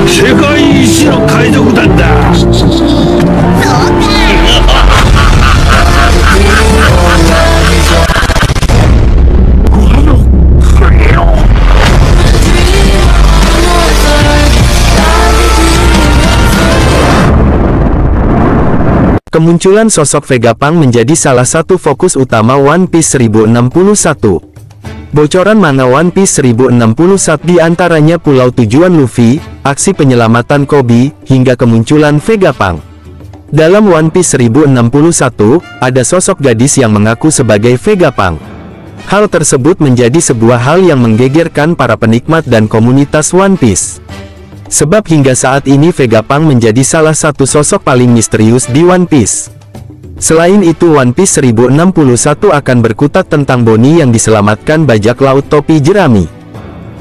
世界一の海賊団だ。そうか。Kemunculan sosok Vegapunk menjadi salah satu fokus utama One Piece 1061. Bocoran manga One Piece 1061 diantaranya pulau tujuan Luffy, aksi penyelamatan Koby, hingga kemunculan Vegapunk. Dalam One Piece 1061, ada sosok gadis yang mengaku sebagai Vegapunk. Hal tersebut menjadi sebuah hal yang menggegerkan para penikmat dan komunitas One Piece. Sebab hingga saat ini Vegapunk menjadi salah satu sosok paling misterius di One Piece. Selain itu One Piece 1061 akan berkutat tentang Bonnie yang diselamatkan bajak laut topi jerami.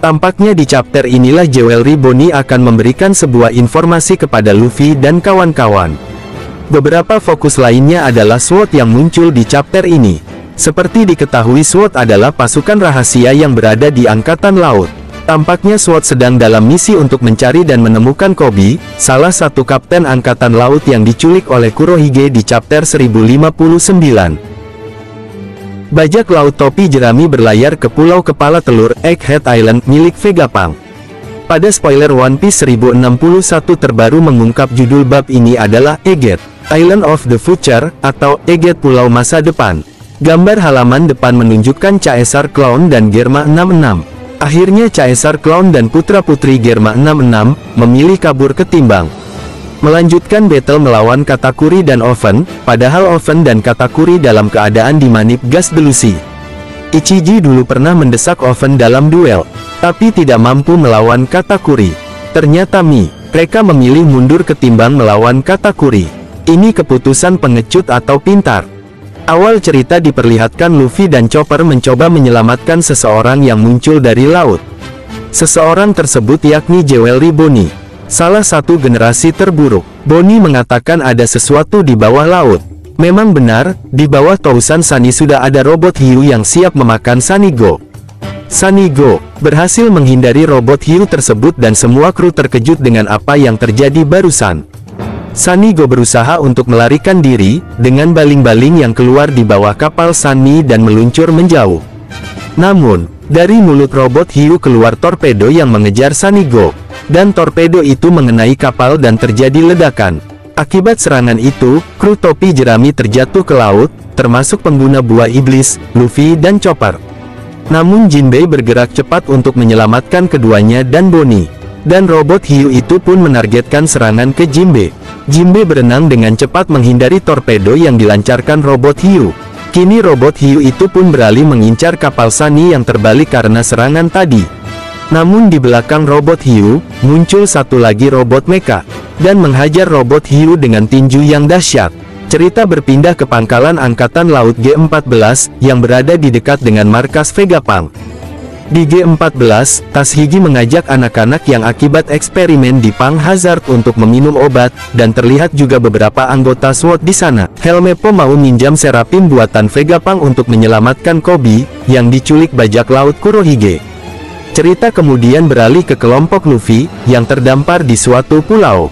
Tampaknya di chapter inilah Jewelry Bonnie akan memberikan sebuah informasi kepada Luffy dan kawan-kawan. Beberapa fokus lainnya adalah SWORD yang muncul di chapter ini. Seperti diketahui SWORD adalah pasukan rahasia yang berada di Angkatan Laut. Tampaknya SWORD sedang dalam misi untuk mencari dan menemukan Koby, salah satu kapten Angkatan Laut yang diculik oleh Kurohige di chapter 1059. Bajak laut topi jerami berlayar ke Pulau Kepala Telur, Egghead Island, milik Vegapunk. Pada spoiler One Piece 1061 terbaru mengungkap judul bab ini adalah Egghead, Island of the Future, atau Egghead Pulau Masa Depan. Gambar halaman depan menunjukkan Caesar Clown dan Germa 66. Akhirnya Caesar Clown dan putra-putri Germa 66 memilih kabur ketimbang melanjutkan battle melawan Katakuri dan Oven, padahal Oven dan Katakuri dalam keadaan dimanip gas delusi. Ichiji dulu pernah mendesak Oven dalam duel, tapi tidak mampu melawan Katakuri. Ternyata mereka memilih mundur ketimbang melawan Katakuri. Ini keputusan pengecut atau pintar? Awal cerita diperlihatkan Luffy dan Chopper mencoba menyelamatkan seseorang yang muncul dari laut. Seseorang tersebut yakni Jewelry Bonnie, salah satu generasi terburuk. Bonnie mengatakan ada sesuatu di bawah laut. Memang benar, di bawah Tousan Sunny sudah ada robot hiu yang siap memakan Sunny Go. Sunny Go berhasil menghindari robot hiu tersebut dan semua kru terkejut dengan apa yang terjadi barusan. Sunny Go berusaha untuk melarikan diri, dengan baling-baling yang keluar di bawah kapal Sunny dan meluncur menjauh. Namun, dari mulut robot hiu keluar torpedo yang mengejar Sunny Go, dan torpedo itu mengenai kapal dan terjadi ledakan. Akibat serangan itu, kru topi jerami terjatuh ke laut, termasuk pengguna buah iblis, Luffy dan Chopper. Namun Jinbei bergerak cepat untuk menyelamatkan keduanya dan Bonnie. Dan robot hiu itu pun menargetkan serangan ke Jinbei. Jinbei berenang dengan cepat menghindari torpedo yang dilancarkan robot hiu. Kini robot hiu itu pun beralih mengincar kapal Sunny yang terbalik karena serangan tadi. Namun di belakang robot hiu, muncul satu lagi robot mecha, dan menghajar robot hiu dengan tinju yang dahsyat. Cerita berpindah ke pangkalan Angkatan Laut G14, yang berada di dekat dengan markas Vegapunk. Di G14, Tashigi mengajak anak-anak yang akibat eksperimen di Punk Hazard untuk meminum obat, dan terlihat juga beberapa anggota SWORD di sana. Helmeppo mau minjam Seraphim buatan Vegapunk untuk menyelamatkan Koby, yang diculik bajak laut Kurohige. Cerita kemudian beralih ke kelompok Luffy, yang terdampar di suatu pulau.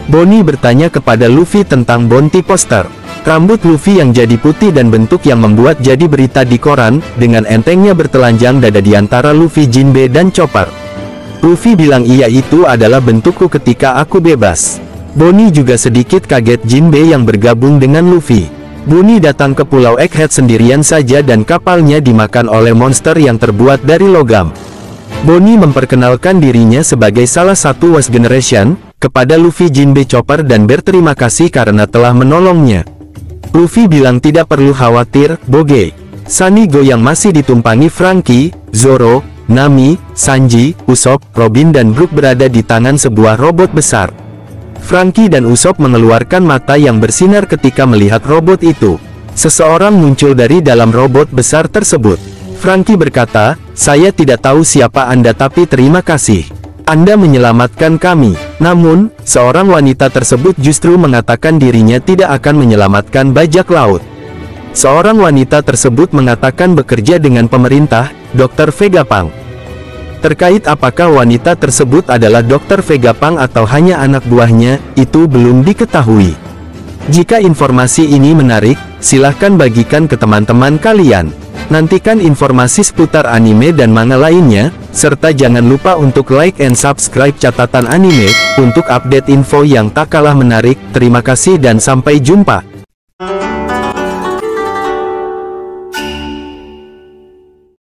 Bonnie bertanya kepada Luffy tentang bounty poster. Rambut Luffy yang jadi putih dan bentuk yang membuat jadi berita di koran, dengan entengnya bertelanjang dada di antara Luffy, Jinbei dan Chopper. Luffy bilang iya itu adalah bentukku ketika aku bebas. Bonnie juga sedikit kaget Jinbei yang bergabung dengan Luffy. Bonnie datang ke Pulau Egghead sendirian saja dan kapalnya dimakan oleh monster yang terbuat dari logam. Bonnie memperkenalkan dirinya sebagai salah satu West Generation, kepada Luffy, Jinbei, Chopper dan berterima kasih karena telah menolongnya. Luffy bilang tidak perlu khawatir, Boge. Sunny Go yang masih ditumpangi Franky, Zoro, Nami, Sanji, Usopp, Robin dan Brook berada di tangan sebuah robot besar. Franky dan Usopp mengeluarkan mata yang bersinar ketika melihat robot itu. Seseorang muncul dari dalam robot besar tersebut. Franky berkata, saya tidak tahu siapa Anda tapi terima kasih. Anda menyelamatkan kami. Namun, seorang wanita tersebut justru mengatakan dirinya tidak akan menyelamatkan bajak laut. Seorang wanita tersebut mengatakan bekerja dengan pemerintah, Dr. Vegapunk. Terkait apakah wanita tersebut adalah Dr. Vegapunk atau hanya anak buahnya, itu belum diketahui. Jika informasi ini menarik, silahkan bagikan ke teman-teman kalian. Nantikan informasi seputar anime dan manga lainnya, serta jangan lupa untuk like and subscribe Catatan Anime, untuk update info yang tak kalah menarik. Terima kasih dan sampai jumpa.